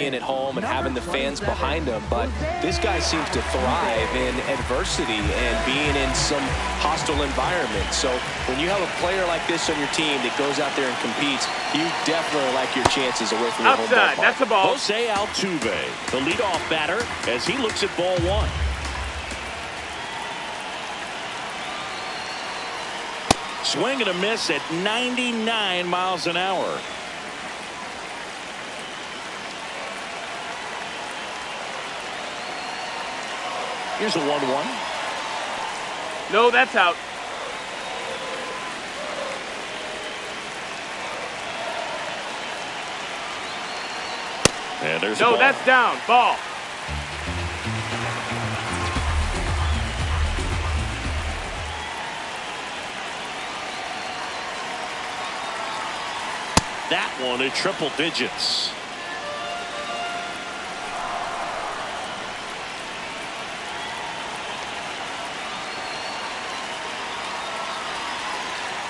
being at home and having the fans behind him, but this guy seems to thrive in adversity and being in some hostile environment. So when you have a player like this on your team that goes out there and competes, you definitely like your chances away from your home ballpark. That's the ball. Jose Altuve, the leadoff batter, as he looks at ball one. Swing and a miss at 99 miles an hour. Here's a 1-1. No, that's out. And there's no, that's down. Ball. That one at triple digits.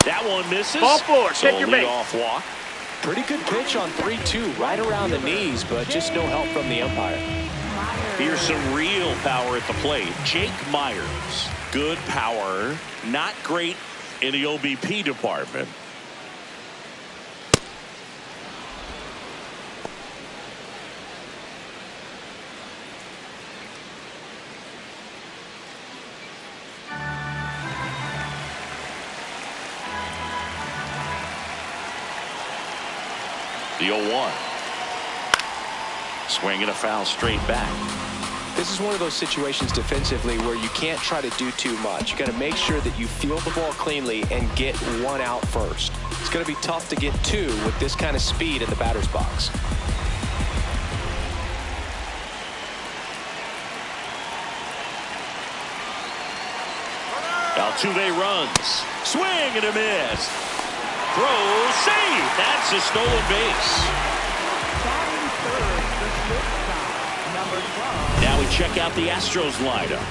That one misses. Ball four. So Take your base. Off walk. Pretty good pitch on 3-2, right around the knees, but just no help from the umpire. Here's some real power at the plate. Jake Myers. Good power. Not great in the OBP department. The 0-1. Swing and a foul straight back. This is one of those situations defensively where you can't try to do too much. You got to make sure that you field the ball cleanly and get one out first. It's going to be tough to get two with this kind of speed in the batter's box. Altuve runs. Swing and a miss. Throw, save. That's a stolen base. Now we check out the Astros lineup.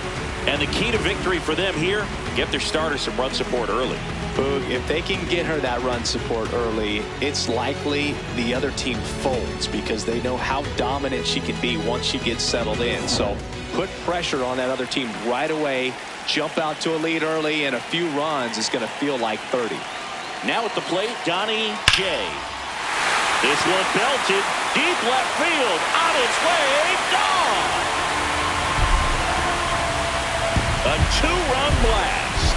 And the key to victory for them here, get their starter some run support early. Boog, if they can get her that run support early, it's likely the other team folds because they know how dominant she can be once she gets settled in. So put pressure on that other team right away. Jump out to a lead early, and a few runs is going to feel like 30. Now at the plate, Donnie J. This one belted deep left field. On its way, gone. A two-run blast.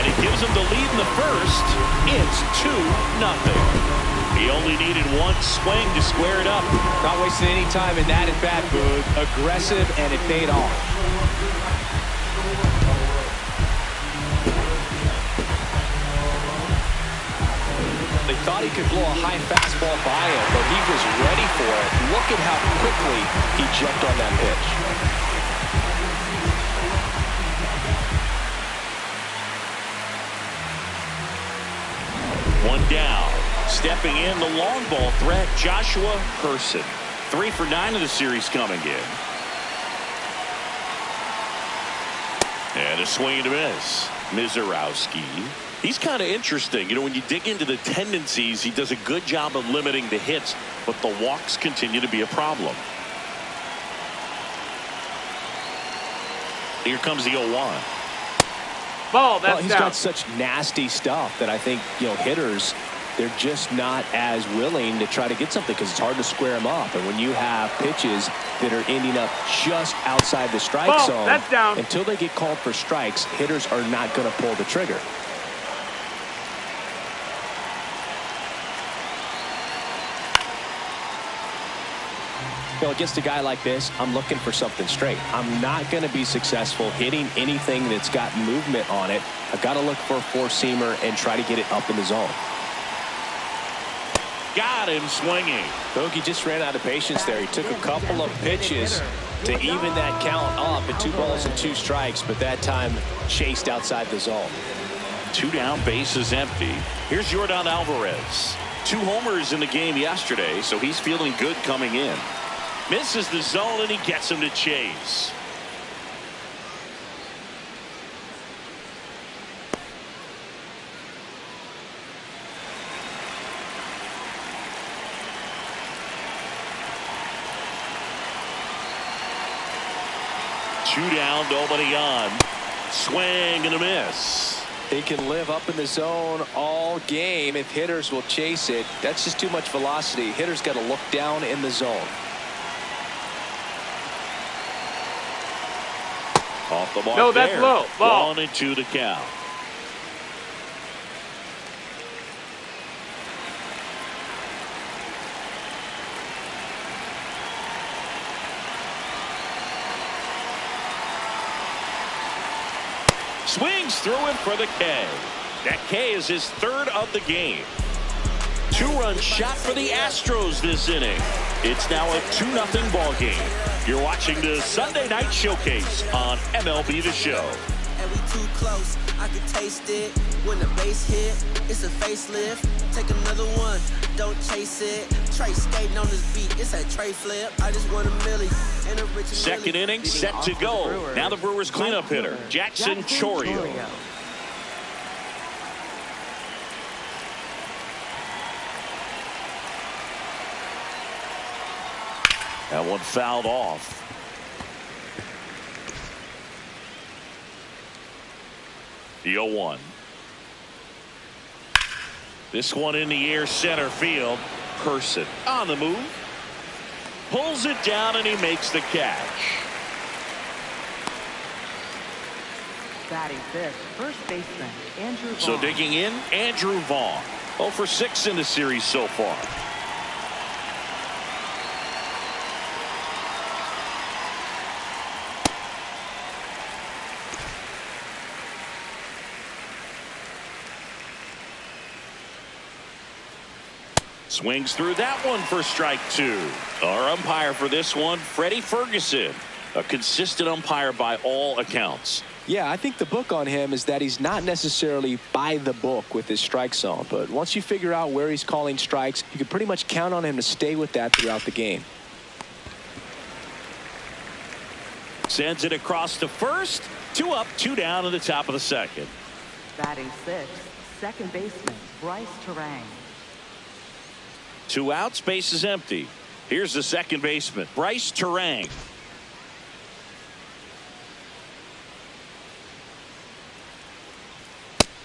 And it gives him the lead in the first. It's 2-0. He only needed one swing to square it up. Not wasting any time in that at-bat, Boog. Aggressive, and it paid off. They thought he could blow a high fastball by him, but he was ready for it. Look at how quickly he jumped on that pitch. One down. Stepping in, the long ball threat, Joshua Person. 3 for 9 of the series coming in. And a swing and a miss. Mizorowski. He's kind of interesting. You know, when you dig into the tendencies, he does a good job of limiting the hits, but the walks continue to be a problem. Here comes the 0-1. Ball, that's he's down. got such nasty stuff that I think, hitters, they're just not as willing to try to get something because it's hard to square him up. And when you have pitches that are ending up just outside the strike zone, that's down. Until they get called for strikes, hitters are not going to pull the trigger. Against a guy like this, I'm looking for something straight. I'm not going to be successful hitting anything that's got movement on it. I've got to look for a four-seamer and try to get it up in the zone. Got him swinging. Bogey just ran out of patience there. He took a couple of pitches to even that count up at 2 balls and 2 strikes, but that time chased outside the zone. 2 down, bases empty. Here's Yordan Alvarez. 2 homers in the game yesterday, so he's feeling good coming in. Misses the zone, and he gets him to chase. Two down, nobody on. Swing and a miss. He can live up in the zone all game if hitters will chase it. That's just too much velocity. Hitters got to look down in the zone. Off the mark. No, that's there. low. Ball. 1-2 the count. Swings through it for the K. That K is his third of the game. Two-run shot for the Astros this inning. It's now a 2-0 ball game. You're watching the Sunday Night Showcase on MLB The Show. And we too close, I can taste it. When the base hit, it's a facelift. Take another one, don't chase it. Trey skating on this beat, it's a Trey flip. I just want a milli and a rich. Second inning set to go. Now the Brewers cleanup hitter, Jackson Chourio. That one fouled off. The 0-1. This one in the air, center field. Person on the move. Pulls it down and he makes the catch. Batting fifth, first baseman Andrew Vaughn. So digging in, Andrew Vaughn. 0 for 6 in the series so far. Swings through that one for strike 2. Our umpire for this one, Freddie Ferguson. A consistent umpire by all accounts. Yeah, I think the book on him is that he's not necessarily by the book with his strike zone. But once you figure out where he's calling strikes, you can pretty much count on him to stay with that throughout the game. Sends it across to first. 2 up, 2 down in the top of the second. Batting sixth, second baseman Bryce Terang. 2 outs, base is empty. Here's the second baseman, Bryce Terang.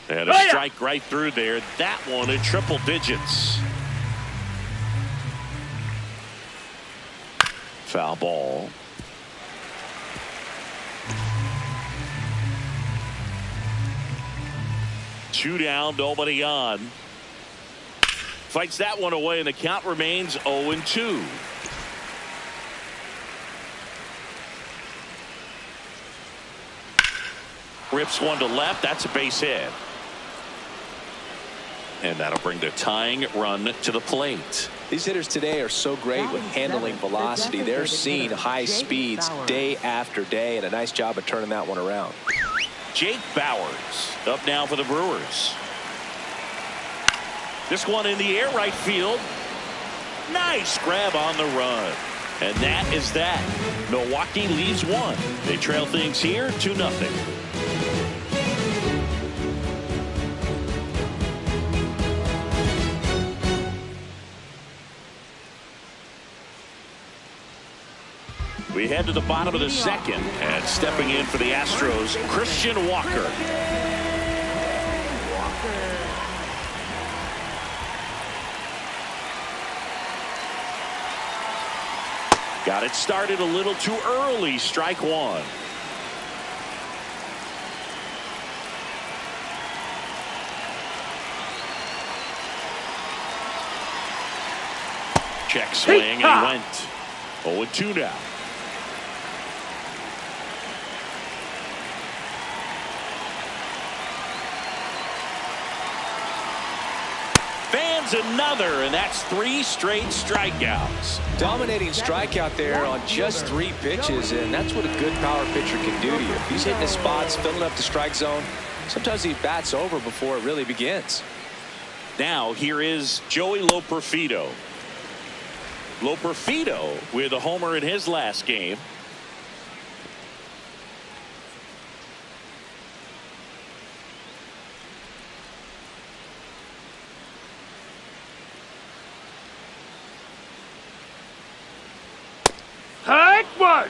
And a strike right through there. That one in triple digits. Foul ball. Two down, nobody on. Fights that one away, and the count remains 0-2. Rips one to left. That's a base hit. And that'll bring the tying run to the plate. These hitters today are so great with handling velocity. They're seeing high speeds day after day, and a nice job of turning that one around. Jake Bauers up now for the Brewers. This one in the air, right field. Nice grab on the run. And that is that. Milwaukee leads 1. They trail things here 2-0. We head to the bottom of the second, and stepping in for the Astros, Christian Walker. Got it started a little too early. Strike 1. Check swing, and he went 0-2 now. Fans another, and that's 3 straight strikeouts. Dominating strikeout there on just 3 pitches, and that's what a good power pitcher can do to you. If he's hitting his spots, filling up the strike zone, sometimes he bats over before it really begins. Now here is Joey Loperfido. Loperfido with a homer in his last game. Take one.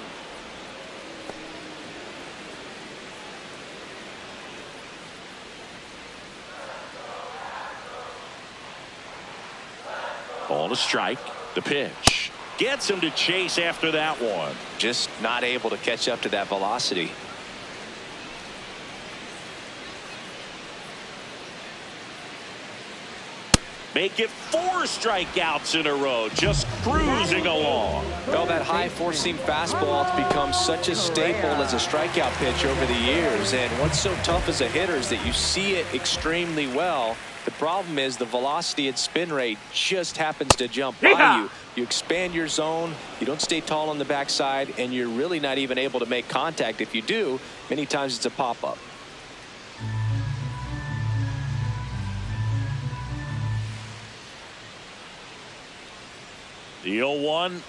Called a strike. The pitch. Gets him to chase after that one. Just not able to catch up to that velocity. Make it 4 strikeouts in a row. Just cruising along. Well, that high four-seam fastball has become such a staple as a strikeout pitch over the years. And what's so tough as a hitter is that you see it extremely well. The problem is the velocity and spin rate just happens to jump by you. You expand your zone, you don't stay tall on the backside, and you're really not even able to make contact. If you do, many times it's a pop-up. The 0-1.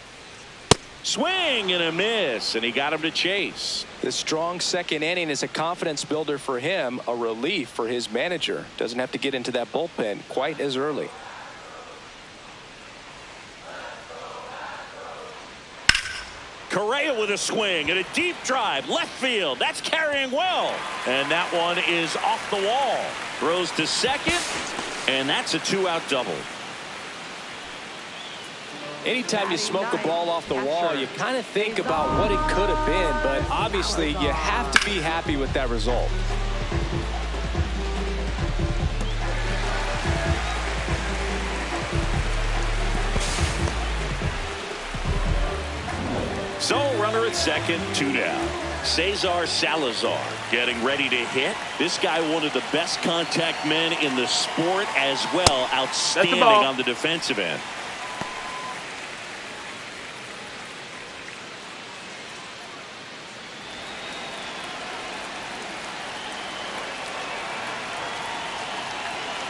Swing and a miss, and he got him to chase. The strong second inning is a confidence builder for him, a relief for his manager. Doesn't have to get into that bullpen quite as early. Correa with a swing and a deep drive left field. That's carrying well, and that one is off the wall. Throws to second, and that's a 2-out double. Anytime you smoke a ball off the wall, you kind of think about what it could have been, but obviously you have to be happy with that result. So runner at second, 2 down. Cesar Salazar getting ready to hit. This guy, one of the best contact men in the sport as well. Outstanding on the defensive end.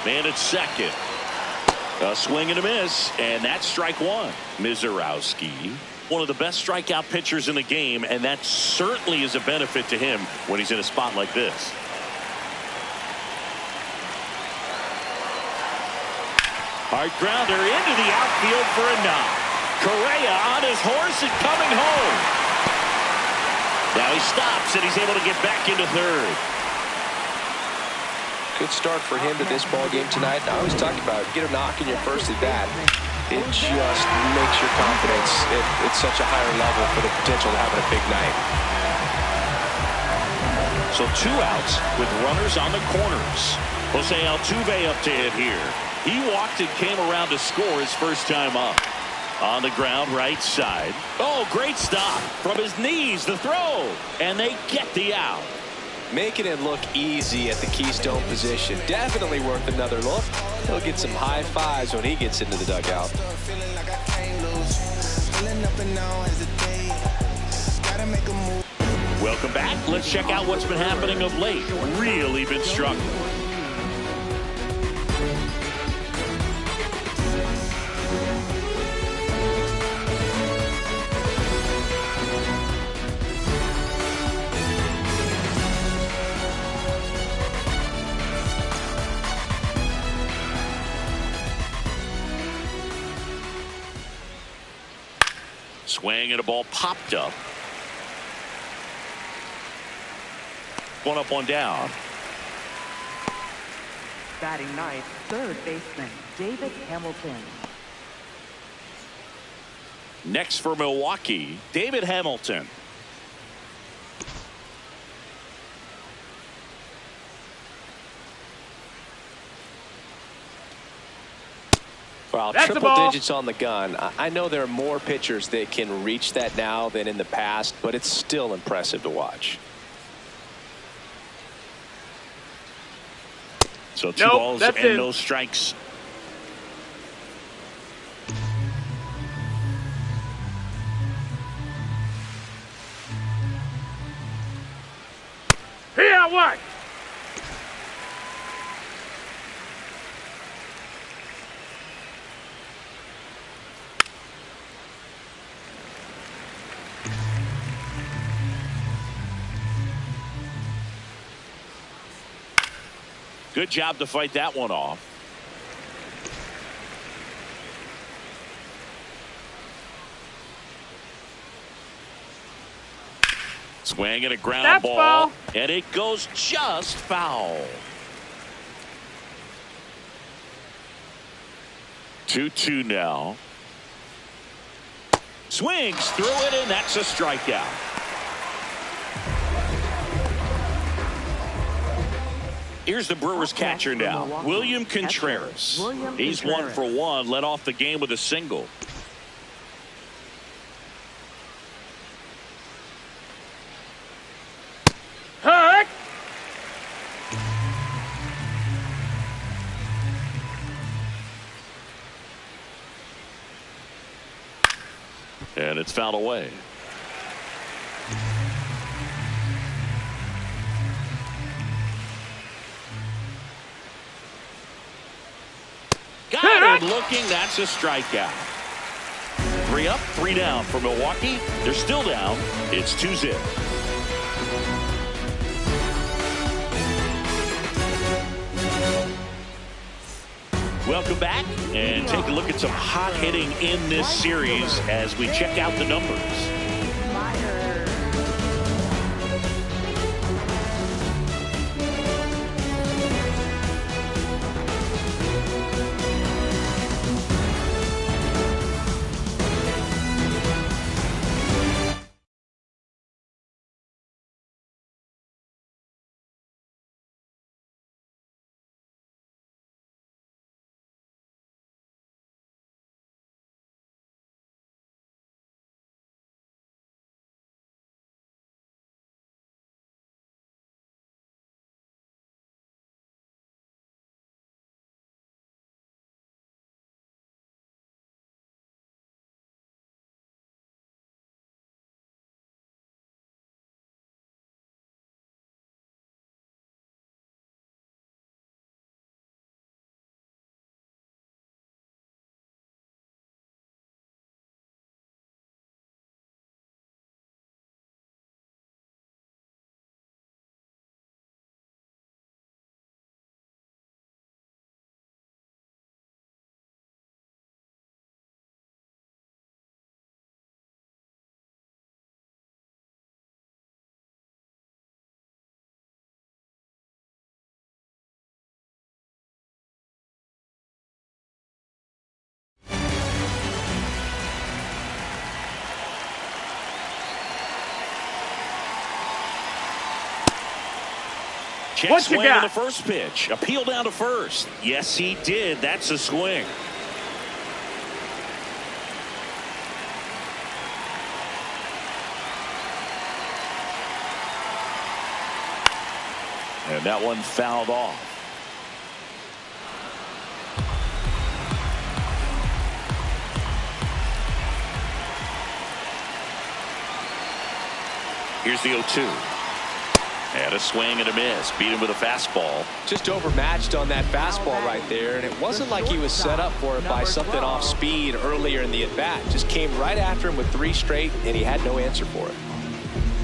Man at second. A swing and a miss, and that's strike 1. Mizorowski, one of the best strikeout pitchers in the game, and that certainly is a benefit to him when he's in a spot like this. Hard grounder into the outfield for a knock. Correa on his horse and coming home. Now he stops, and he's able to get back into third. Good start for him to this ball game tonight. I always talk about get a knock in your first at bat. It just makes your confidence at such a higher level for the potential of having a big night. So 2 outs with runners on the corners. Jose Altuve up to hit here. He walked and came around to score his first time up. On the ground, right side. Oh, great stop from his knees. The throw, and they get the out. Making it look easy at the Keystone position. Definitely worth another look. He'll get some high fives when he gets into the dugout. Welcome back. Let's check out what's been happening of late. Really been struggling. Swing and a ball popped up. One up, one down. Batting ninth, third baseman David Hamilton. Next for Milwaukee, David Hamilton. Well, That's triple digits on the gun. I know there are more pitchers that can reach that now than in the past, but it's still impressive to watch. So 2 balls and no strikes. Here, what? Good job to fight that one off. Swing and a ground ball. And it goes just foul. 2-2 now. Swings through it, and that's a strikeout. Here's the Brewers catcher now, William Contreras. He's 1 for 1, led off the game with a single. Hurt. And it's fouled away. Got it looking. That's a strikeout. 3 up, 3 down for Milwaukee. They're still down. It's 2-0. Welcome back and take a look at some hot hitting in this series as we check out the numbers. Check swing on the first pitch. Appeal down to first. Yes, he did. That's a swing. And that one fouled off. Here's the 0-2. And a swing and a miss. Beat him with a fastball. Just overmatched on that fastball right there, and it wasn't like he was set up for it by something off speed earlier in the at-bat. Just came right after him with 3 straight, and he had no answer for it.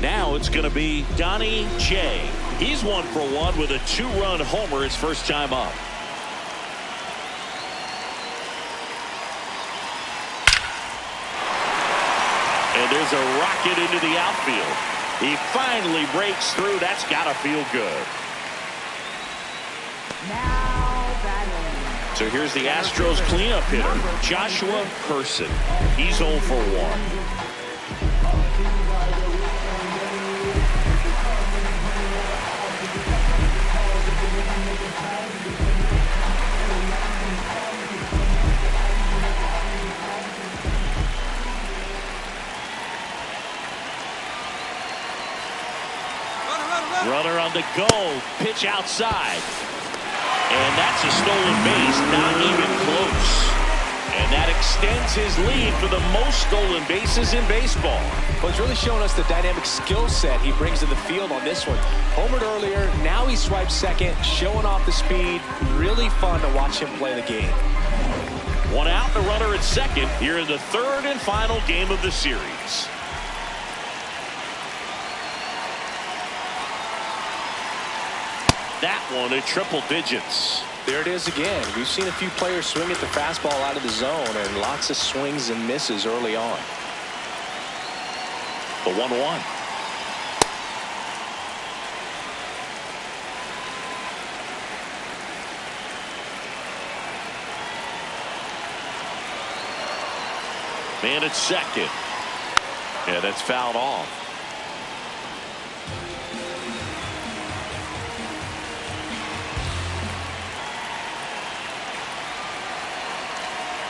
Now it's going to be Donnie J. He's 1 for 1 with a 2-run homer his first time up. And there's a rocket into the outfield. He finally breaks through. That's got to feel good. So here's the Astros cleanup hitter, Joshua Person. He's 0 for 1. Runner on the go. Pitch outside. And that's a stolen base. Not even close. And that extends his lead for the most stolen bases in baseball. Well, he's really showing us the dynamic skill set he brings to the field on this one. Homered earlier. Now he swipes second. Showing off the speed. Really fun to watch him play the game. 1 out, the runner at second here in the 3rd and final game of the series. That one at triple digits. There it is again. We've seen a few players swing at the fastball out of the zone, and lots of swings and misses early on. The 1-1. Man at second. Yeah, that's fouled off.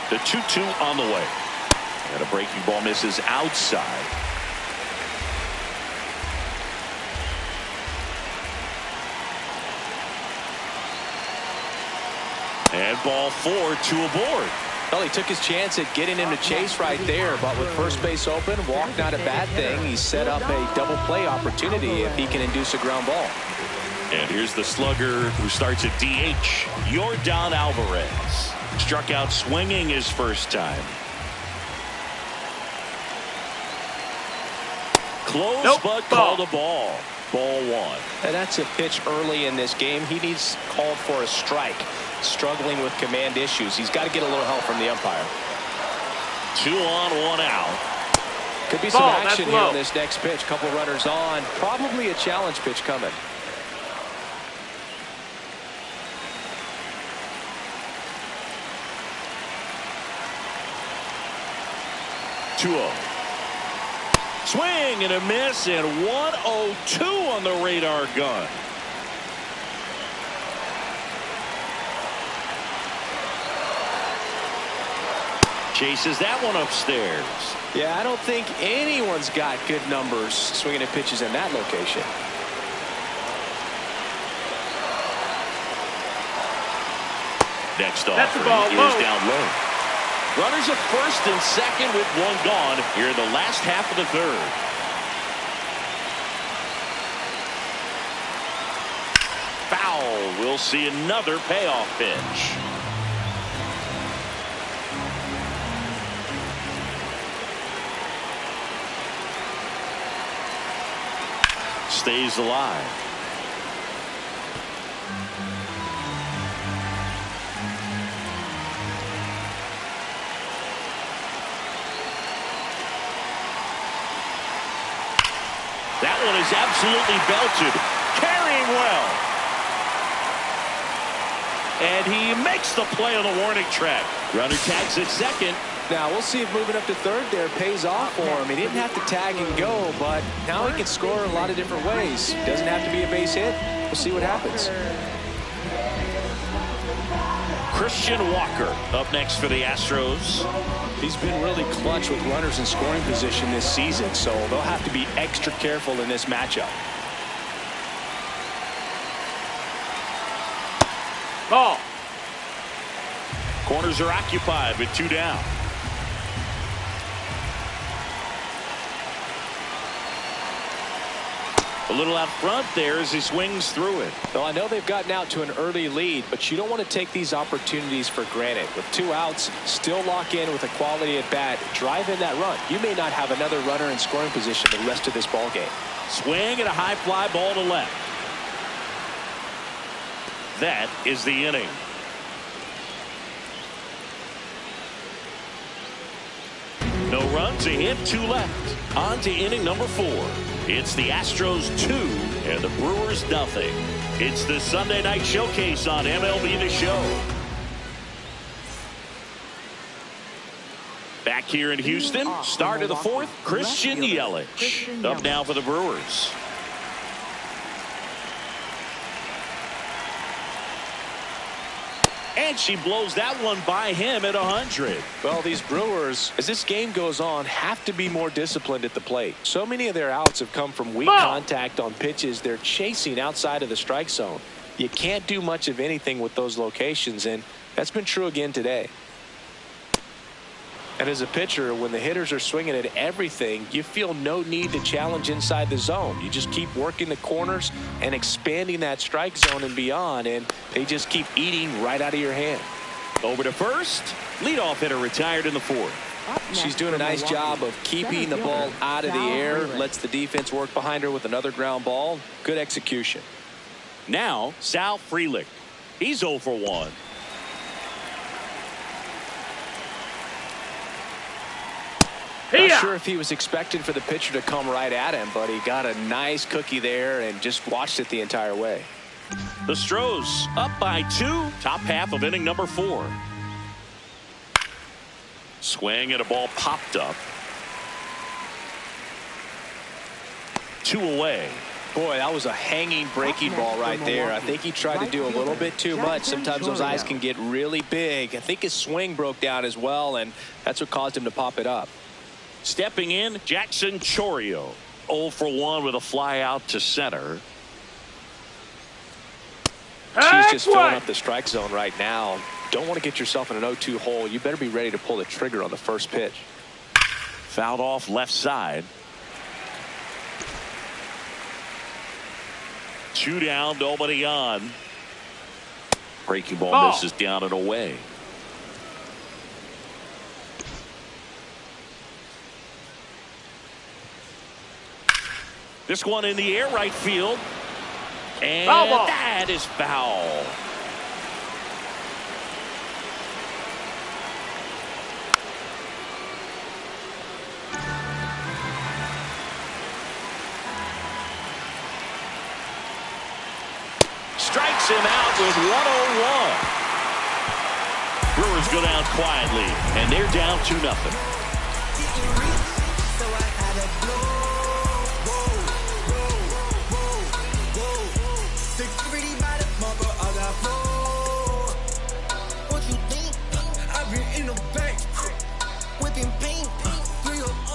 The 2-2 on the way. And a breaking ball misses outside. And ball 4, 2 aboard. Well, he took his chance at getting him to chase right there, but with first base open, walk not a bad thing. He set up a double play opportunity if he can induce a ground ball. And here's the slugger who starts at DH, Yordan Alvarez. Struck out swinging his first time. Close, nope, but ball. called a ball. Ball 1. And that's a pitch early in this game. He needs called for a strike. Struggling with command issues. He's got to get a little help from the umpire. 2 on, 1 out. Could be some Ball, action that's here low. on this next pitch. Couple runners on. Probably a challenge pitch coming. 2-0. Swing and a miss, and 1-0-2 on the radar gun. Chases that one upstairs. Yeah, I don't think anyone's got good numbers swinging at pitches in that location. Next That's the offering ball, is low. down low. Runners at first and second with 1 gone here in the last half of the third. Foul. We'll see another payoff pitch. Stays alive. That one is absolutely belted. Carrying well. And he makes the play on the warning track. Runner tags at second. Now we'll see if moving up to third there pays off for him. He didn't have to tag and go, but now he can score in a lot of different ways. Doesn't have to be a base hit. We'll see what happens. Christian Walker up next for the Astros. He's been really clutch with runners in scoring position this season, so they'll have to be extra careful in this matchup. Ball. Corners are occupied with 2 down. A little out front there as he swings through it. Well, I know they've gotten out to an early lead, but you don't want to take these opportunities for granted. With 2 outs, still lock in with a quality at bat. Drive in that run. You may not have another runner in scoring position the rest of this ball game. Swing and a high fly ball to left. That is the inning. No runs, a hit, 2 left. On to inning number 4. It's the Astros 2 and the Brewers nothing. It's the Sunday night showcase on MLB The Show. Back here in Houston, start of the 4th, Christian Yelich. Up now for the Brewers. And she blows that one by him at 100. Well, these Brewers, as this game goes on, have to be more disciplined at the plate. So many of their outs have come from weak contact on pitches they're chasing outside of the strike zone. You can't do much of anything with those locations, and that's been true again today. And as a pitcher, when the hitters are swinging at everything, you feel no need to challenge inside the zone. You just keep working the corners and expanding that strike zone and beyond, and they just keep eating right out of your hand. Over to first. Leadoff hitter retired in the 4th. She's doing a nice job of keeping the ball out of the air, lets the defense work behind her with another ground ball. Good execution. Now, Sal Frelick. He's 0 for 1. Not sure if he was expecting for the pitcher to come right at him, but he got a nice cookie there and just watched it the entire way. The Stros up by 2. Top half of inning number 4. Swing and a ball popped up. 2 away. Boy, that was a hanging breaking ball right there. I think he tried to do a little bit too much. Sometimes those eyes can get really big. I think his swing broke down as well, and that's what caused him to pop it up. Stepping in, Jackson Chourio. 0 for 1 with a fly out to center. She's just filling up the strike zone right now. Don't want to get yourself in an 0-2 hole. You better be ready to pull the trigger on the first pitch. Fouled off left side. 2 down, nobody on. Breaking ball misses down and away. This one in the air, right field. And that is foul. Strikes him out with 101. Brewers go down quietly, and they're down 2-0.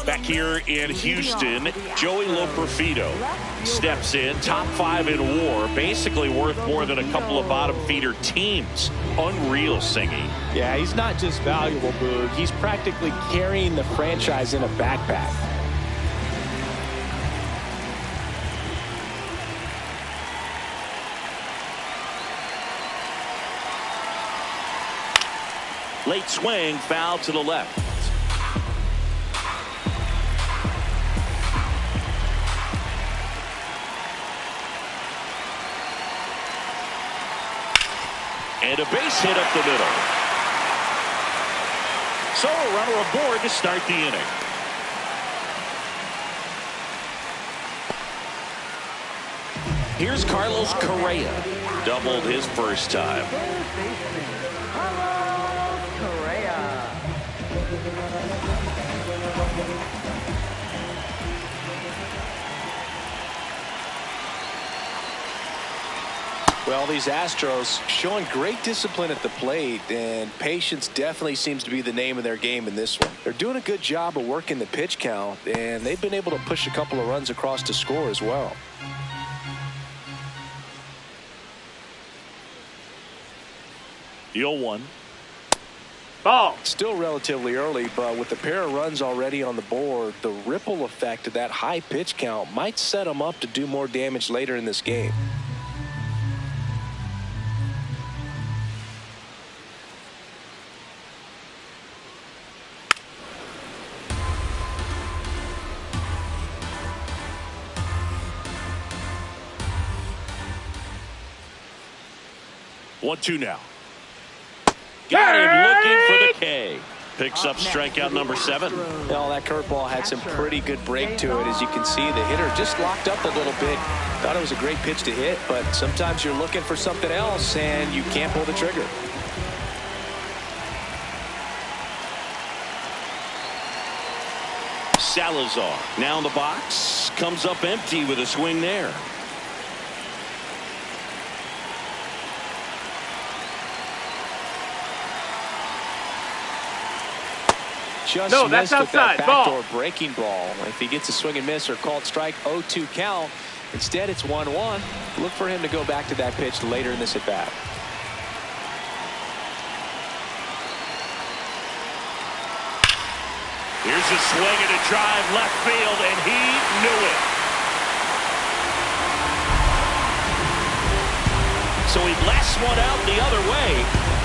Back here in Houston, Joey Loperfido steps in, top 5 in WAR, basically worth more than a couple of bottom feeder teams. Unreal singing. Yeah, he's not just valuable, Boog. He's practically carrying the franchise in a backpack. Late swing, foul to the left. And a base hit up the middle. So a runner aboard to start the inning. Here's Carlos Correa. Doubled his first time. Well, these Astros showing great discipline at the plate, and patience definitely seems to be the name of their game in this one. They're doing a good job of working the pitch count, and they've been able to push a couple of runs across to score as well. The 0-1. Ball. Still relatively early, but with a pair of runs already on the board, the ripple effect of that high pitch count might set them up to do more damage later in this game. One, 2 now. Got him looking for the K. Picks up strikeout number 7. Well, that curveball had some pretty good break to it. As you can see, the hitter just locked up a little bit. Thought it was a great pitch to hit, but sometimes you're looking for something else and you can't pull the trigger. Salazar now in the box. Comes up empty with a swing there. Just no, that's missed with outside. that backdoor breaking ball. If he gets a swing and miss or called strike, 0-2 count. Instead, it's 1-1. Look for him to go back to that pitch later in this at bat. Here's a swing and a drive left field, and he knew it. So he blasts one out the other way.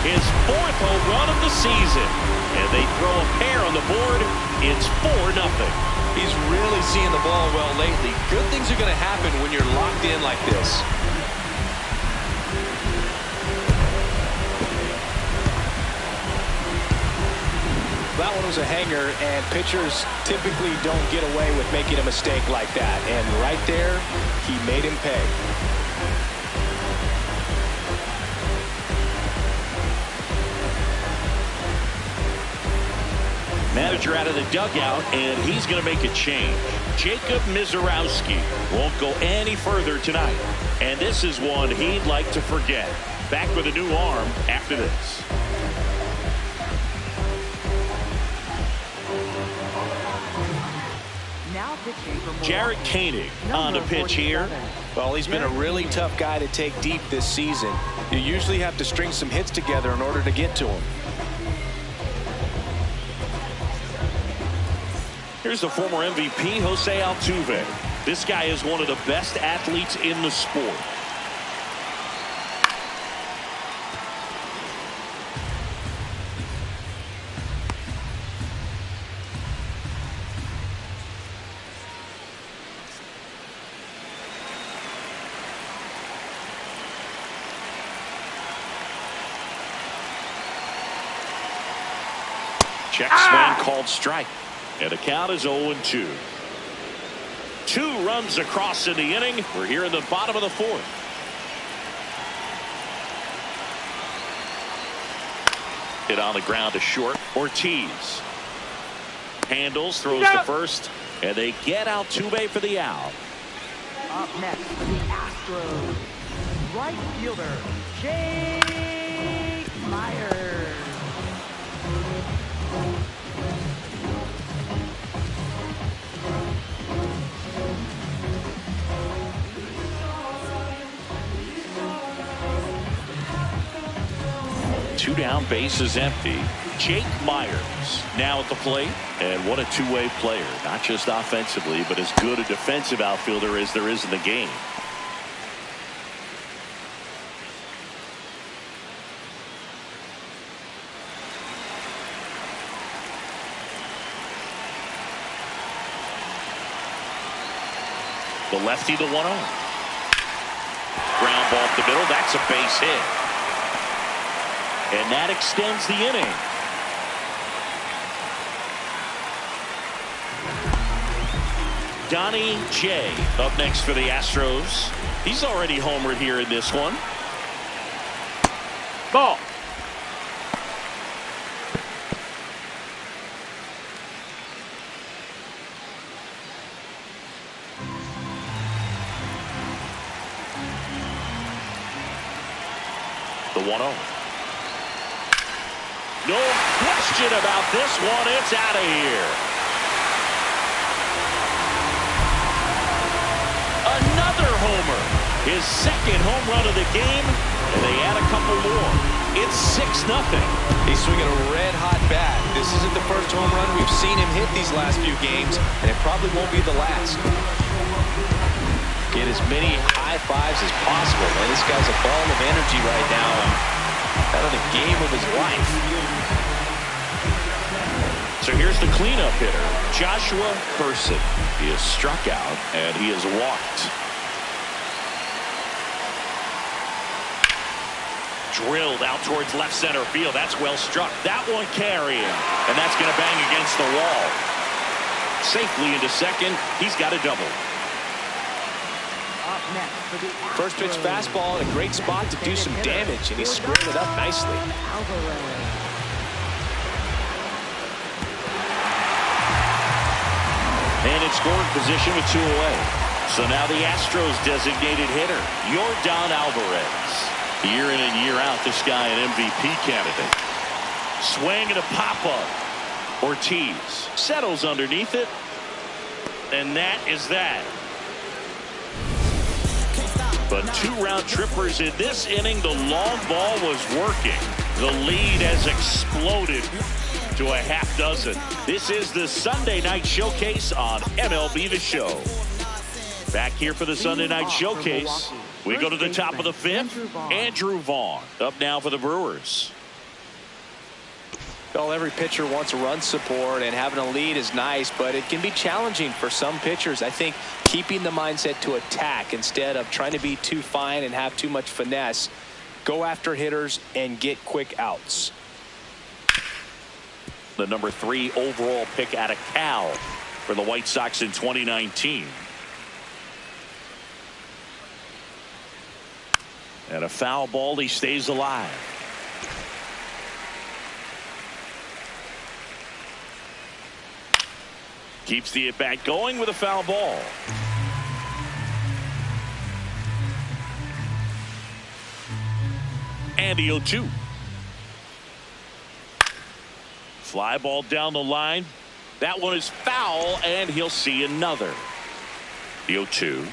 His 4th home run of the season. And they throw a pair on the board. It's 4-0. He's really seeing the ball well lately. Good things are going to happen when you're locked in like this. That one was a hanger, and pitchers typically don't get away with making a mistake like that. And right there, he made him pay. Manager out of the dugout, and he's going to make a change. Jacob Misiorowski won't go any further tonight. And this is one he'd like to forget. Back with a new arm after this. Now pitching for Jared Koenig on the pitch here. Well, he's been a really tough guy to take deep this season. You usually have to string some hits together in order to get to him. Here's the former MVP, Jose Altuve. This guy is one of the best athletes in the sport. Check swing called strike. And the count is 0-2. 2 runs across in the inning. We're here in the bottom of the 4th. Hit on the ground to short. Ortiz handles, throws to first, and they get Altuve for the out. Up next for the Astros, right fielder Jake Myers. Two down, bases empty. Jake Myers now at the plate. And what a two-way player. Not just offensively, but as good a defensive outfielder as there is in the game. The lefty, the 1-0. Ground ball up the middle. That's a base hit. And that extends the inning. Donnie J up next for the Astros. He's already homered here in this one. Ball. The 1-0. No question about this one. It's out of here. Another homer. His second home run of the game. And they add a couple more. It's 6-0. He's swinging a red-hot bat. This isn't the first home run we've seen him hit these last few games, and it probably won't be the last. Get as many high fives as possible, man. This guy's a ball of energy right now. Having the game of his life. So here's the cleanup hitter, Joshua Person. He has struck out and he has walked. Drilled out towards left center field. That's well struck. That one carrying, and that's going to bang against the wall. Safely into second. He's got a double. Up next for the Astros, First pitch fastball in a great spot to do some damage, and he squared it up nicely. Alvarez. And in scoring position with 2 away. So now the Astros designated hitter, Yordan Alvarez. Year in and year out, this guy an MVP candidate. Swing and a pop-up. Ortiz settles underneath it. And that is that. But 2 round trippers in this inning. The long ball was working. The lead has exploded to a half dozen. This is the Sunday Night Showcase on MLB The Show. Back here for the Sunday Night Showcase. We go to the top of the 5th. Andrew Vaughn up now for the Brewers. Well, every pitcher wants run support, and having a lead is nice, but it can be challenging for some pitchers. I think keeping the mindset to attack instead of trying to be too fine and have too much finesse. Go after hitters and get quick outs. The number 3 overall pick out of Cal for the White Sox in 2019. And a foul ball. He stays alive. Keeps the at-bat going with a foul ball. And the 0-2. Fly ball down the line. That one is foul, and he'll see another. The 0-2.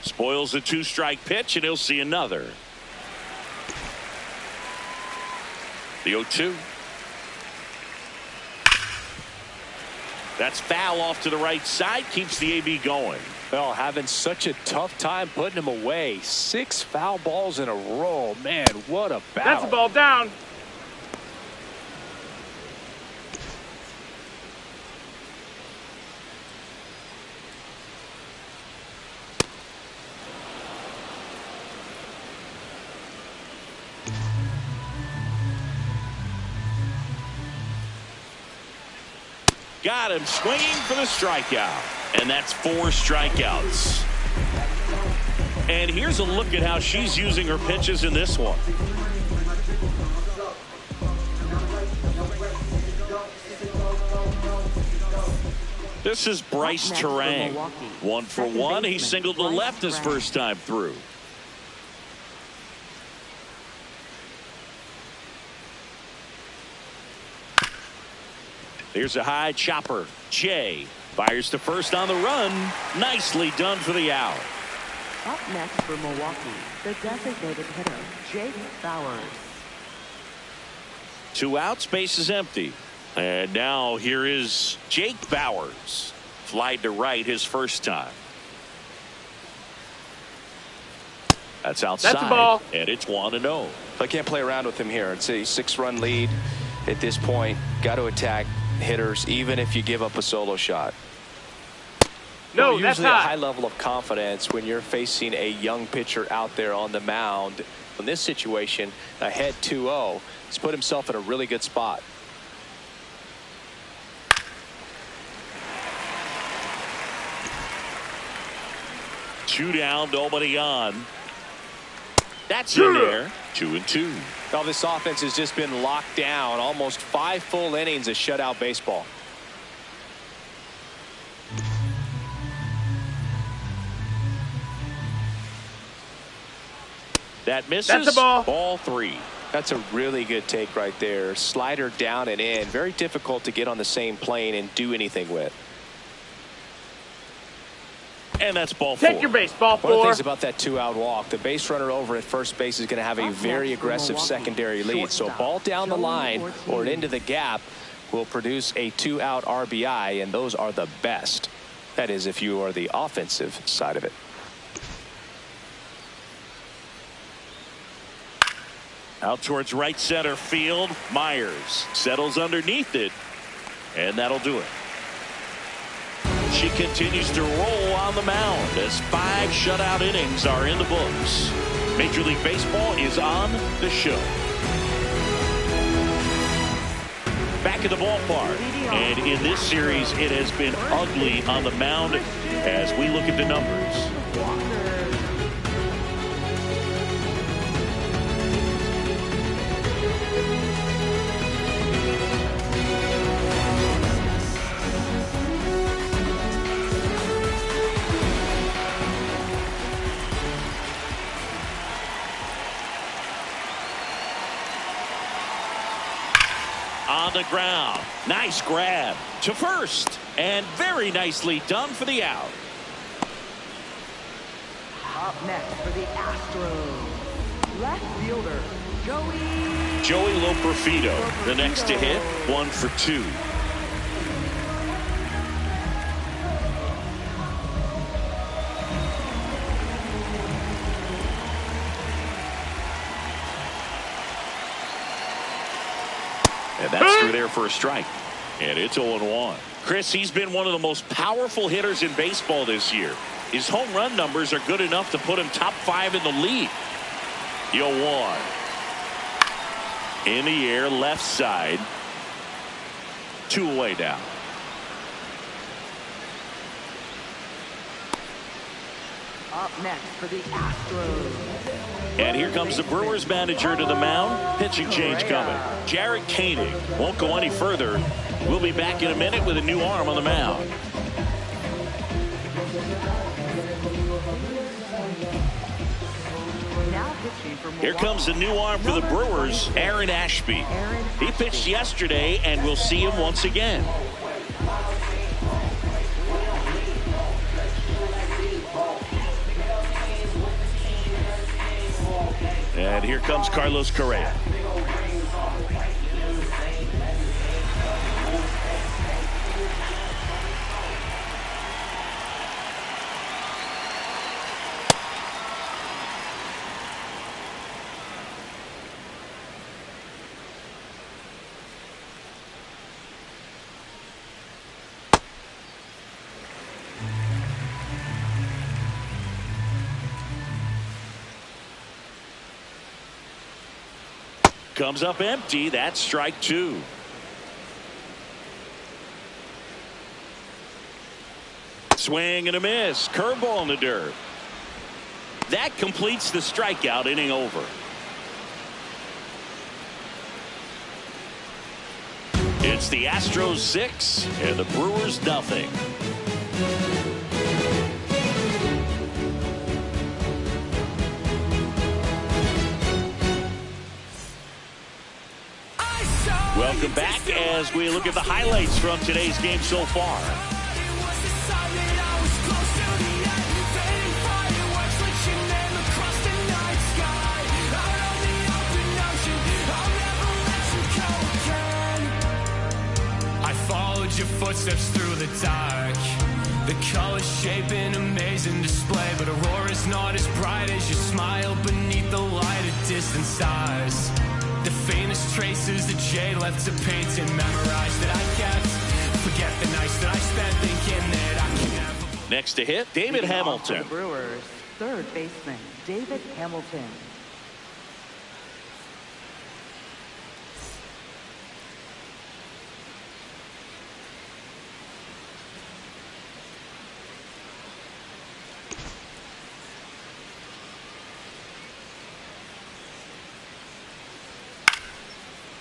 Spoils the 2-strike pitch, and he'll see another. The 0-2. That's foul off to the right side. Keeps the AB going. Well, having such a tough time putting him away. 6 foul balls in a row. Man, what a battle. That's the ball down. Got him swinging for the strikeout. And that's 4 strikeouts. And here's a look at how she's using her pitches in this one. This is Bryce Terang. 1 for 1. He singled to left his first time through. Here's a high chopper. Jay fires to first on the run. Nicely done for the out. Up next for Milwaukee, the designated hitter, Jake Bauers. 2 outs, base is empty. And now here is Jake Bauers. Flied to right his first time. That's outside. That's the ball. And it's 1-0. I can't play around with him here. It's a 6-run lead at this point. Got to attack hitters, even if you give up a solo shot. No, well, that's usually a not. high level of confidence when you're facing a young pitcher out there on the mound. In this situation, ahead 2-0, he's put himself in a really good spot. Two down, nobody on. That's in there. 2-2. Well, this offense has just been locked down. Almost 5 full innings of shutout baseball. That misses. That's a ball. Ball 3. That's a really good take right there. Slider down and in. Very difficult to get on the same plane and do anything with. And that's ball 4. Take your base, ball 4. One of the things about that 2-out walk, the base runner over at first base is going to have a very aggressive secondary lead. So a ball down the line or into the gap will produce a 2-out RBI, and those are the best. That is, if you are the offensive side of it. Out towards right center field. Myers settles underneath it, and that'll do it. She continues to roll on the mound as 5 shutout innings are in the books. Major League Baseball is on the show. Back at the ballpark, and in this series it has been ugly on the mound as we look at the numbers. On the ground. Nice grab to first. And very nicely done for the out. Up next for the Astros, left fielder, Joey Loperfido, the next to hit. 1 for 2. And that's through there for a strike. And it's 0-1. Chris, he's been one of the most powerful hitters in baseball this year. His home run numbers are good enough to put him top 5 in the league. The 0-1. In the air, left side. 2 away now. up next for the Astros. And here comes the Brewers manager to the mound. Pitching change coming. Jarred Koenig won't go any further We'll be back in a minute with a new arm on the mound. Here comes the new arm for the Brewers, Aaron Ashby. He pitched yesterday, and we'll see him once again. And here comes Carlos Correa. Comes up empty. That's strike two. Swing and a miss. Curveball in the dirt. That completes the strikeout. Inning over. It's the Astros 6 and the Brewers nothing. Welcome back as we look at the highlights from today's game so far. I followed your footsteps through the dark. The colors shape an amazing display, but Aurora's not as bright as your smile beneath the light of distant stars. The faintest traces that jade left to paint and memorize that I kept. Forget the nights that I spent thinking that I could never. Next to hit, David Hamilton. Brewers, third baseman, David Hamilton.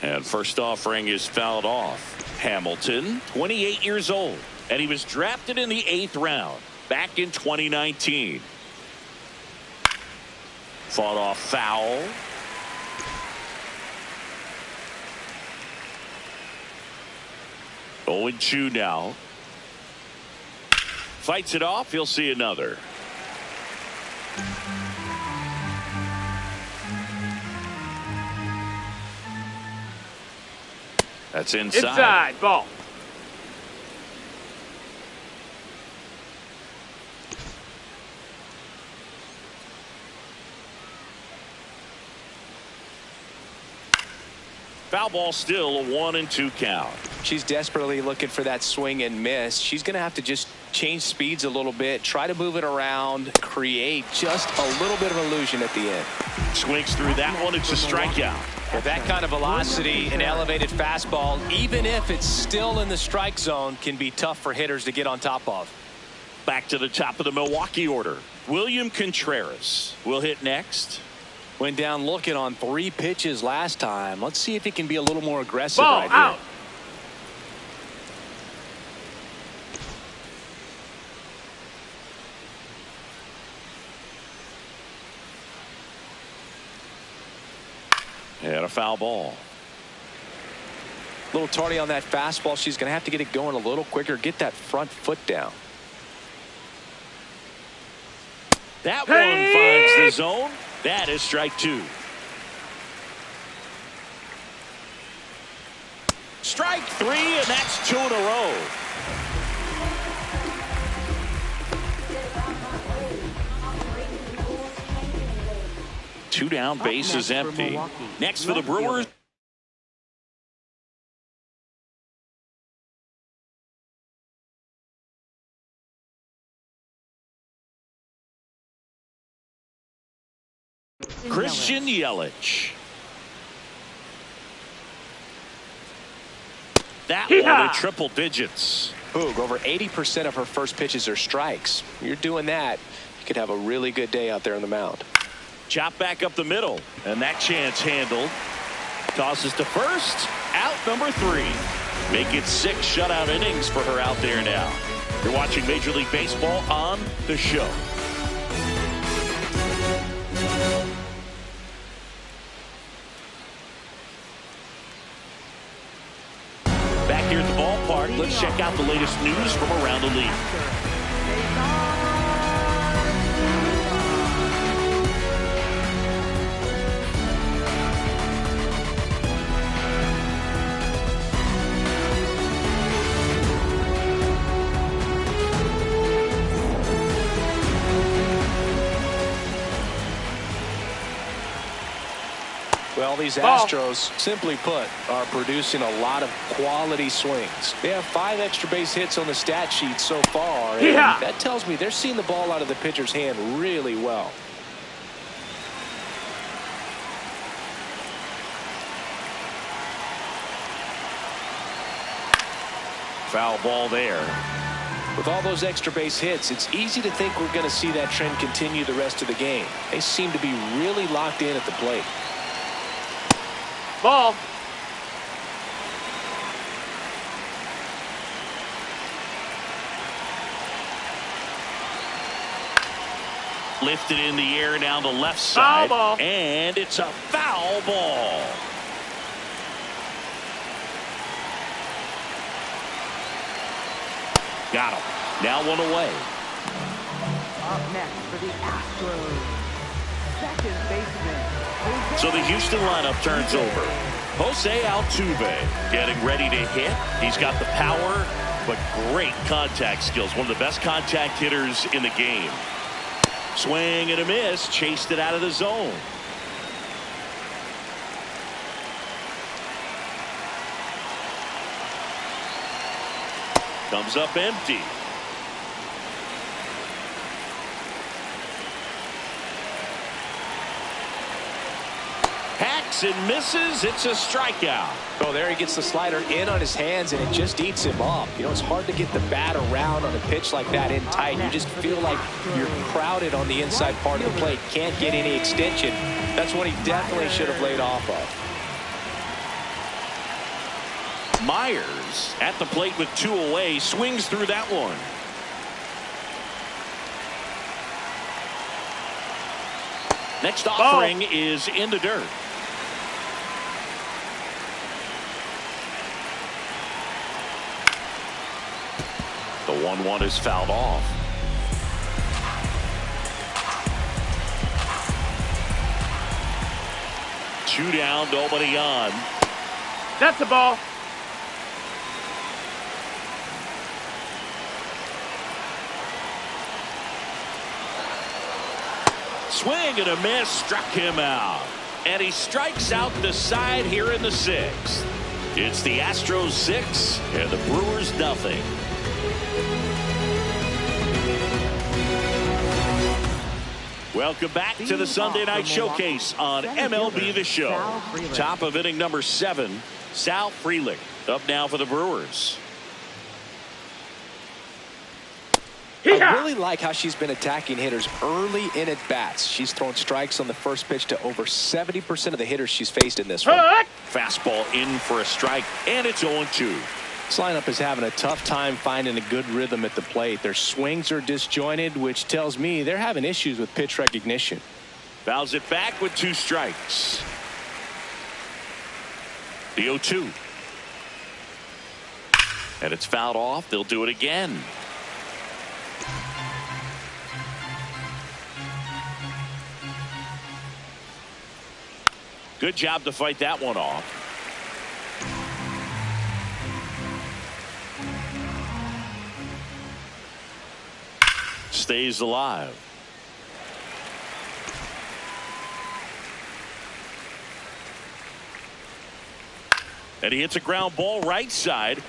And first offering is fouled off. Hamilton, 28 years old, and he was drafted in the 8th round back in 2019. Fought off foul. Oh, 0-2 now. Fights it off. He'll see another. That's inside. Inside. Ball. Foul ball, still a 1-2 count. She's desperately looking for that swing and miss. She's going to have to just change speeds a little bit, try to move it around, create just a little bit of illusion at the end. Swings through that one. It's a strikeout. With that kind of velocity, an elevated fastball, even if it's still in the strike zone, can be tough for hitters to get on top of. Back to the top of the Milwaukee order. William Contreras will hit next. Went down looking on 3 pitches last time. Let's see if he can be a little more aggressive Ball right out. And a foul ball. A little tardy on that fastball. She's going to have to get it going a little quicker. Get that front foot down. That one finds the zone. That is strike 2. Strike 3, and that's 2 in a row. Two down, base is empty. Next for the Brewers. Christian Yelich. That one in triple digits. Boog, over 80% of her first pitches are strikes. You're doing that, you could have a really good day out there on the mound. Chop back up the middle, and that chance handled. Tosses to first, out number 3. Make it 6 shutout innings for her out there now. You're watching Major League Baseball on The Show. Back here at the ballpark, let's check out the latest news from around the league. Well, these Astros, simply put, are producing a lot of quality swings. They have 5 extra base hits on the stat sheet so far, and that tells me they're seeing the ball out of the pitcher's hand really well. Foul ball there. With all those extra base hits, it's easy to think we're going to see that trend continue the rest of the game. They seem to be really locked in at the plate. Ball. Lifted in the air down the left side. Foul ball. And it's a foul ball. Got him. Now 1 away. Up next for the Astros, second baseman. So the Houston lineup turns over. Jose Altuve getting ready to hit. He's got the power, but great contact skills. One of the best contact hitters in the game. Swing and a miss. Chased it out of the zone. Comes up empty. Hacks and misses. It's a strikeout. Oh, there he gets the slider in on his hands, and it just eats him up. You know, it's hard to get the bat around on a pitch like that in tight. You just feel like you're crowded on the inside part of the plate. Can't get any extension. That's what he definitely should have laid off of. Myers at the plate with 2 away. Swings through that one. Next offering is in the dirt. The 1-1 is fouled off. Two down, nobody on. That's the ball. Swing and a miss, struck him out. And he strikes out the side here in the 6th. It's the Astros 6 and the Brewers nothing. Welcome back to the Sunday Night Showcase on MLB The Show. Top of inning number 7, Sal Frelick up now for the Brewers. I really like how she's been attacking hitters early in at bats. She's thrown strikes on the first pitch to over 70% of the hitters she's faced in this one. Fastball in for a strike, and it's 0-2. This lineup is having a tough time finding a good rhythm at the plate. Their swings are disjointed, which tells me they're having issues with pitch recognition. Fouls it back with 2 strikes. The 0-2. And it's fouled off. They'll do it again. Good job to fight that one off. Stays alive. And he hits a ground ball right side.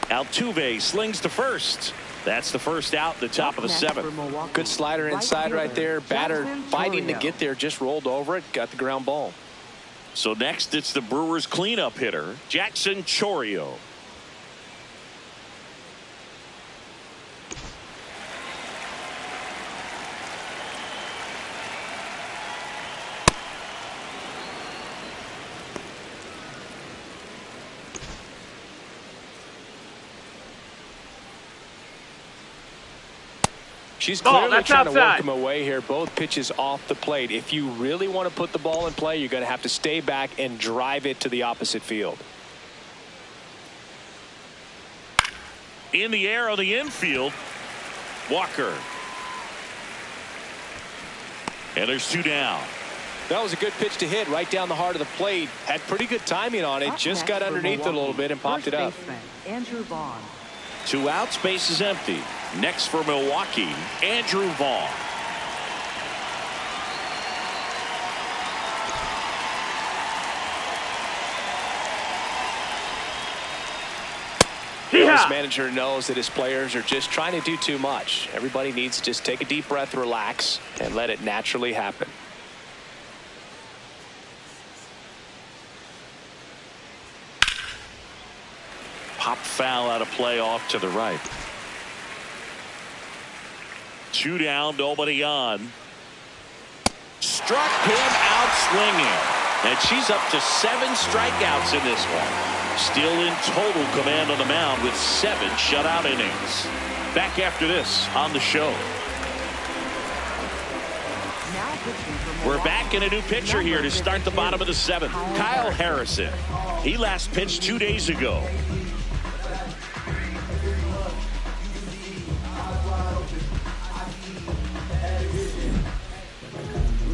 Altuve slings to first. That's the first out, the top of the 7th. Good slider inside right there. Batter fighting to get there, just rolled over it, got the ground ball. So next it's the Brewers cleanup hitter, Jackson Chourio. She's Ball, clearly that's trying to work outside. him away here. Both pitches off the plate. If you really want to put the ball in play, you're going to have to stay back and drive it to the opposite field. In the air on the infield, Walker. And there's 2 down. That was a good pitch to hit right down the heart of the plate. Had pretty good timing on it. Up Just next got for underneath it a little Milwaukee, bit and popped it up. first baseman, Andrew Vaughn. 2 outs, base is empty. Next for Milwaukee, Andrew Vaughn. This manager knows that his players are just trying to do too much. Everybody needs to just take a deep breath, relax, and let it naturally happen. Pop foul out of play off to the right. 2 down, nobody on. Struck him out swinging. And she's up to 7 strikeouts in this one. Still in total command on the mound with 7 shutout innings. Back after this on the show. Now pitching for We're Milwaukee, back in a new pitcher here to start the bottom of the 7th. Kyle Harrison. He last pitched 2 days ago.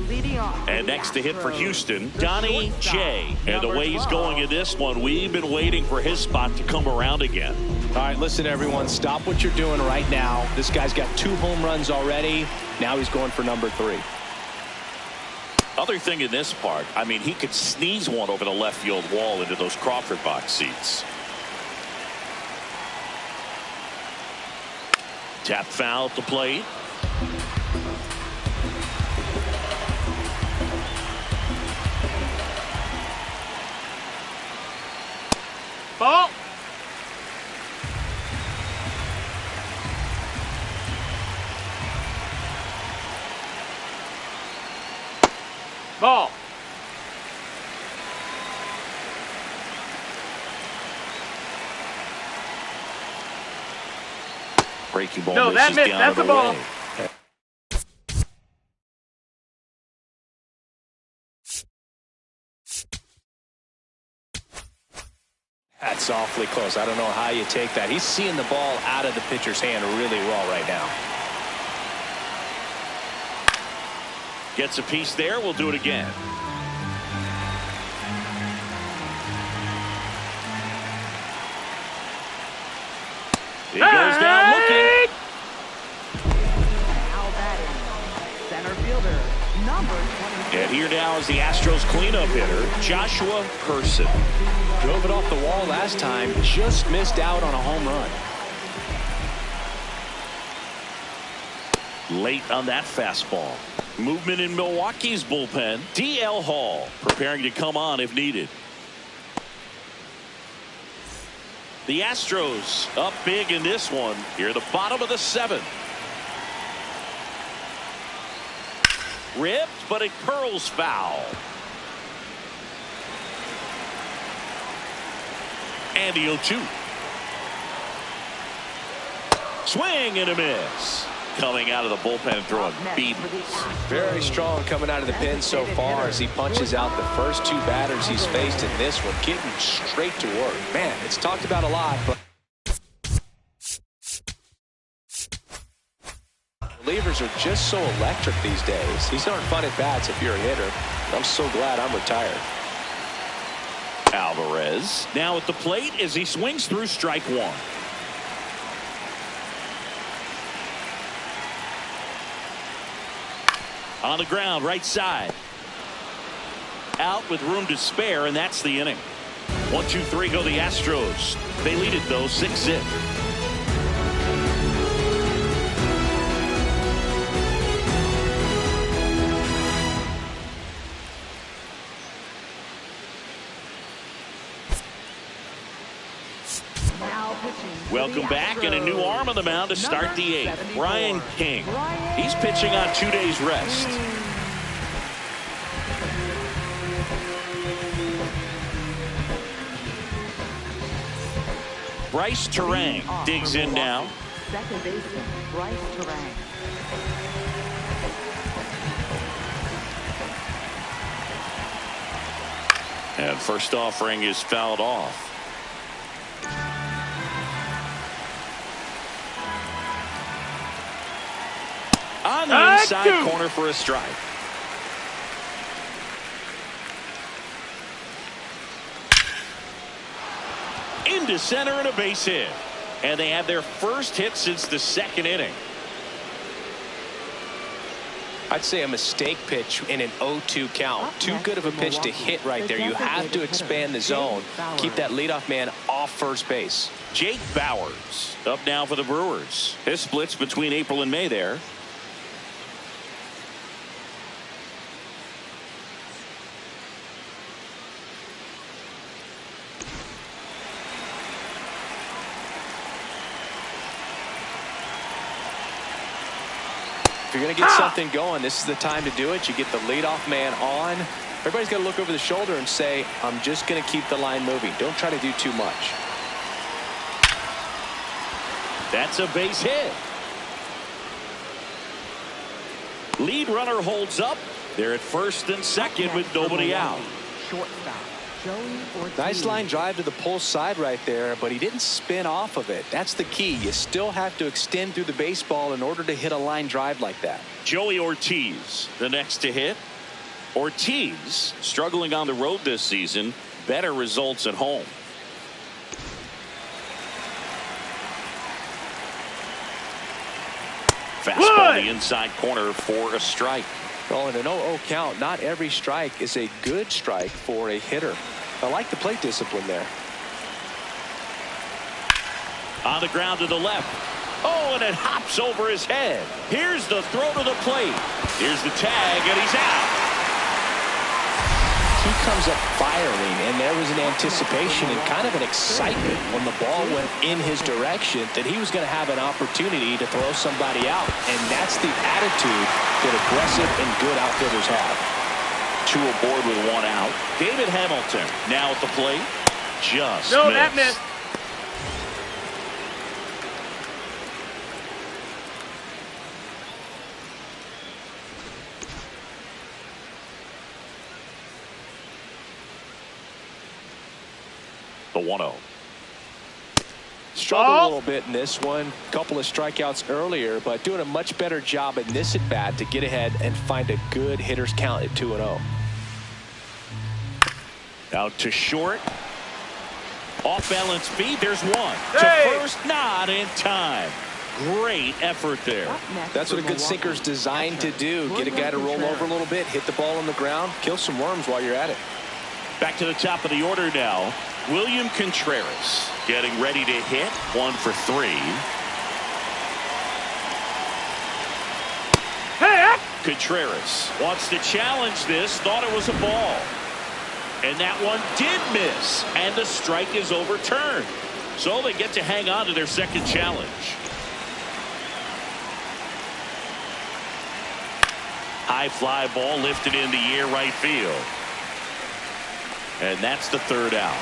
Leading off And next to hit for Houston, Donnie J. And the way he's going in this one, we've been waiting for his spot to come around again. All right, listen, everyone. Stop what you're doing right now. This guy's got 2 home runs already. Now he's going for number 3. Other thing in this part, I mean, he could sneeze one over the left field wall into those Crawford box seats. Tap foul at the plate. Ball. Ball. Breaking ball No, that misses missed. down That's and a ball. away. That's awfully close. I don't know how you take that. He's seeing the ball out of the pitcher's hand really well right now. Gets a piece there. We'll do it again. He goes down looking. Now batting, center fielder, number 22. And here now is the Astros cleanup hitter, Joshua Person. Drove it off the wall last time. Just missed out on a home run. Late on that fastball. Movement in Milwaukee's bullpen. DL Hall preparing to come on if needed. The Astros up big in this one. Here at the bottom of the 7th. Ripped, but it curls foul. And the 0-2. Swing and a miss. Coming out of the bullpen and throwing beatings. Very strong coming out of the pen so far as he punches out the first 2 batters he's faced in this one, getting straight to work. Man, it's talked about a lot, but relievers are just so electric these days. These aren't fun at bats if you're a hitter. I'm so glad I'm retired. Alvarez now at the plate as he swings through strike 1. On the ground, right side. Out with room to spare, and that's the inning. 1-2-3 go the Astros. They lead it, though, 6-0. Welcome back, and a new arm on the mound to start the 8th. Brian King. He's pitching on 2 days rest. Bryce Terang digs in now. second baseman, Bryce Terang. And first offering is fouled off. On the inside corner for a strike. Into center and a base hit. And they have their first hit since the second inning. I'd say a mistake pitch in an 0-2 count. Too good of a pitch to hit right there. You have to expand the zone. Keep that leadoff man off first base. Jake Bauers up now for the Brewers. His splits between April and May there. If you're going to get something going, this is the time to do it. You get the leadoff man on. Everybody's got to look over the shoulder and say, I'm just going to keep the line moving. Don't try to do too much. That's a base hit. Lead runner holds up. They're at first and second with nobody out. Shortstop, Joey Ortiz. Nice line drive to the pull side right there, but he didn't spin off of it. That's the key. You still have to extend through the baseball in order to hit a line drive like that. Joey Ortiz, the next to hit. Ortiz struggling on the road this season. Better results at home. Fastball the inside corner for a strike. Well, in an 0-0 count, not every strike is a good strike for a hitter. I like the plate discipline there. On the ground to the left. Oh, and it hops over his head. Here's the throw to the plate. Here's the tag, and he's out. He comes up firing, and there was an anticipation and kind of an excitement when the ball went in his direction that he was going to have an opportunity to throw somebody out. And that's the attitude that aggressive and good outfielders have. Two aboard with one out. David Hamilton now at the plate. Just No, missed. that missed. The 1-0. Struggled a little bit in this one. Couple of strikeouts earlier, but doing a much better job in this at bat to get ahead and find a good hitter's count at 2-0. Out to short. Off balance feed. There's one. Hey! To first, not in time. Great effort there. That's what a good sinker's designed to do. Get a guy to roll over a little bit, hit the ball on the ground, kill some worms while you're at it. Back to the top of the order now. William Contreras getting ready to hit. 1 for 3. Hey! Contreras wants to challenge this. Thought it was a ball. And that one did miss. And the strike is overturned. So they get to hang on to their second challenge. High fly ball lifted in the air right field. And that's the third out.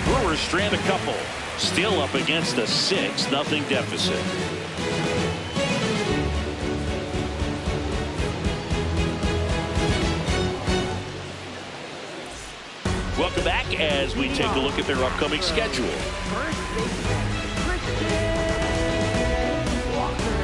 Brewers strand a couple. Still up against a 6-0 deficit. Welcome back as we take a look at their upcoming schedule. First baseman, Christian Walker.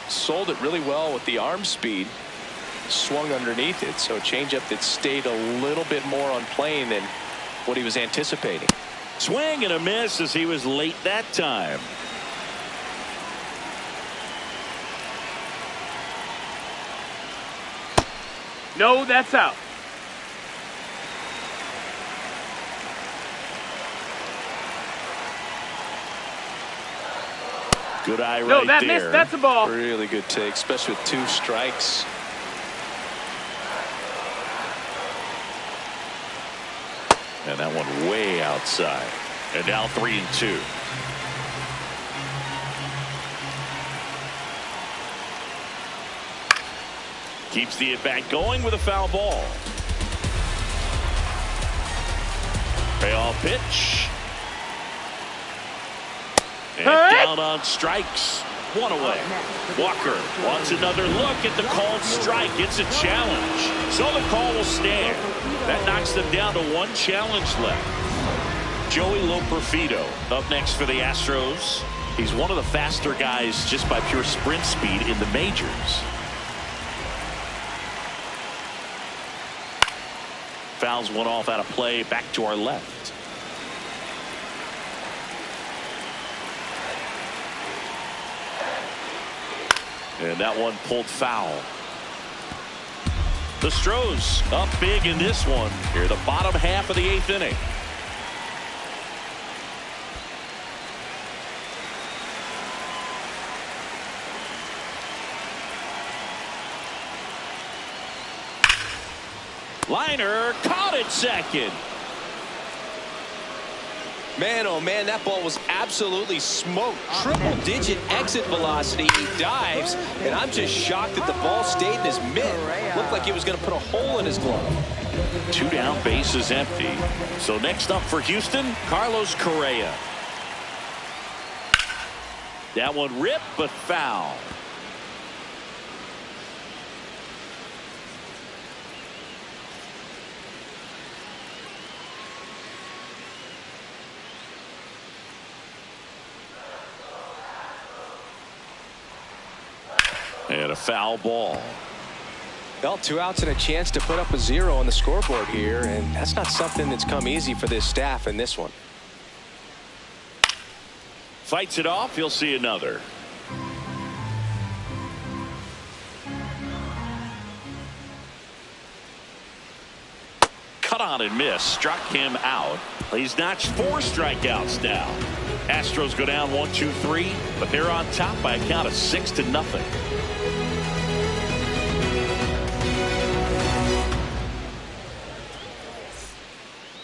Sold it really well with the arm speed. Swung underneath it, so a changeup that stayed a little bit more on plane than what he was anticipating. Swing and a miss as he was late that time. No, that's out. Good eye right No, that there. missed. That's a ball. Really good take, especially with 2 strikes. And that one way outside. And now 3-2. Keeps the at-bat going with a foul ball. Payoff pitch. And down on strikes. One away. Walker wants another look at the called strike. It's a challenge. So the call will stand. That knocks them down to one challenge left. Joey Loperfido up next for the Astros. He's one of the faster guys just by pure sprint speed in the majors. Fouls one off out of play, back to our left. And that one pulled foul. The Stros up big in this one. Here, the bottom half of the 8th inning. Liner caught it second. Man, oh man, that ball was absolutely smoked. Triple-digit exit velocity. He dives, and I'm just shocked that the ball stayed in his mitt. Looked like he was going to put a hole in his glove. 2 down, bases empty. So next up for Houston, Carlos Correa. That one ripped, but foul. And a foul ball. Well, 2 outs and a chance to put up a 0 on the scoreboard here, and that's not something that's come easy for this staff in this one. Fights it off. He'll see another. Cut on and miss. Struck him out. He's notched 4 strikeouts now. Astros go down 1-2-3, but they're on top by a count of 6-0.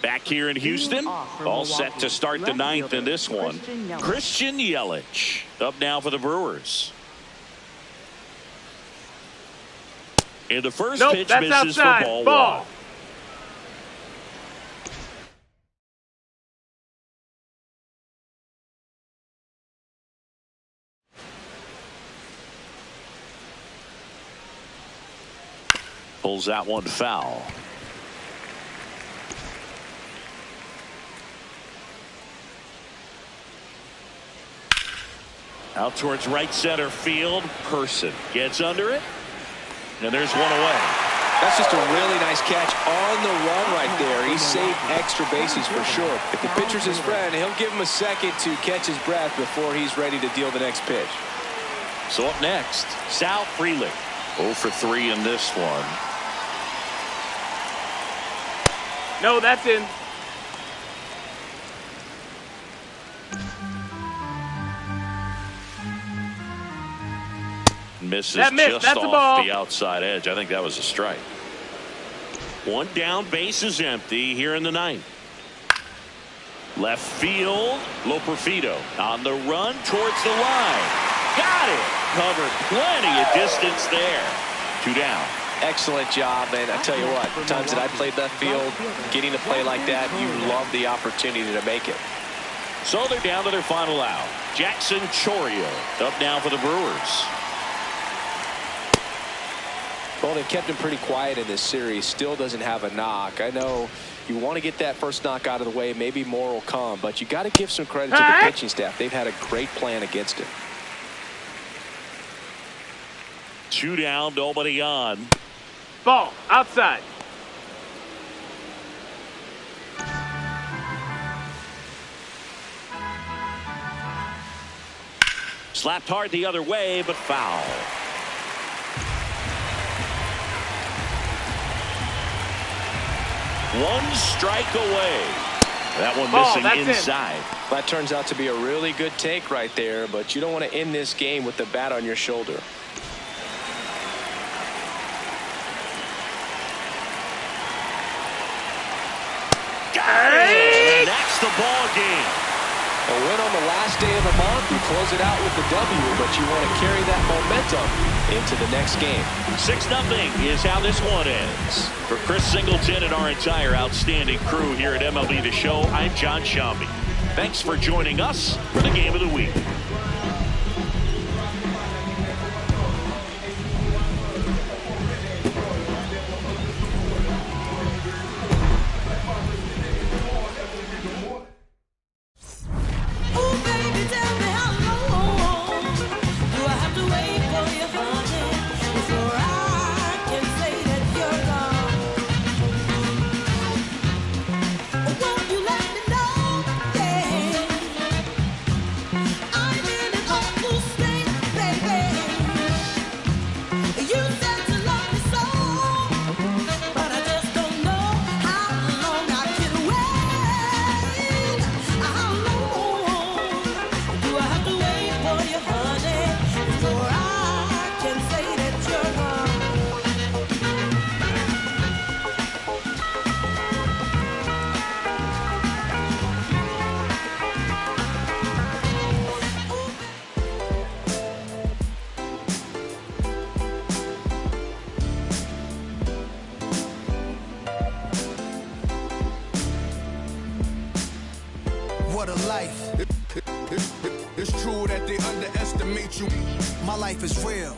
Back here in Houston, all set to start the 9th in this one. Christian Yelich up now for the Brewers. And the first pitch misses for ball 1. Pulls that one foul. Out towards right center field. Person gets under it. And there's one away. That's just a really nice catch on the run right there. He saved extra bases for sure. If the pitcher's his friend, he'll give him a second to catch his breath before he's ready to deal the next pitch. So up next, Sal Frelick. 0 for 3 in this one. No, that's in. Misses that miss, just that's off the outside edge. I think that was a strike. 1 down, base is empty here in the 9th. Left field, Loperfido on the run towards the line. Got it. Covered plenty of distance there. 2 down. Excellent job, and I tell you what, the times that I played left field, getting to play like that, you love the opportunity to make it. So they're down to their final out. Jackson Chourio up now for the Brewers. Well, they've kept him pretty quiet in this series. Still doesn't have a knock. I know you want to get that first knock out of the way. Maybe more will come, but you got to give some credit to the pitching staff. They've had a great plan against him. 2 down, nobody on. Ball outside. Slapped hard the other way, but foul. One strike away. That one missing inside. That turns out to be a really good take right there, but you don't want to end this game with the bat on your shoulder. Got it! A win on the last day of the month. You close it out with the W, but you want to carry that momentum into the next game. 6-0 is how this one ends. For Chris Singleton and our entire outstanding crew here at MLB The Show, I'm John Sciambi. Thanks for joining us for the Game of the Week. What a life. It's true that they underestimate you. My life is real.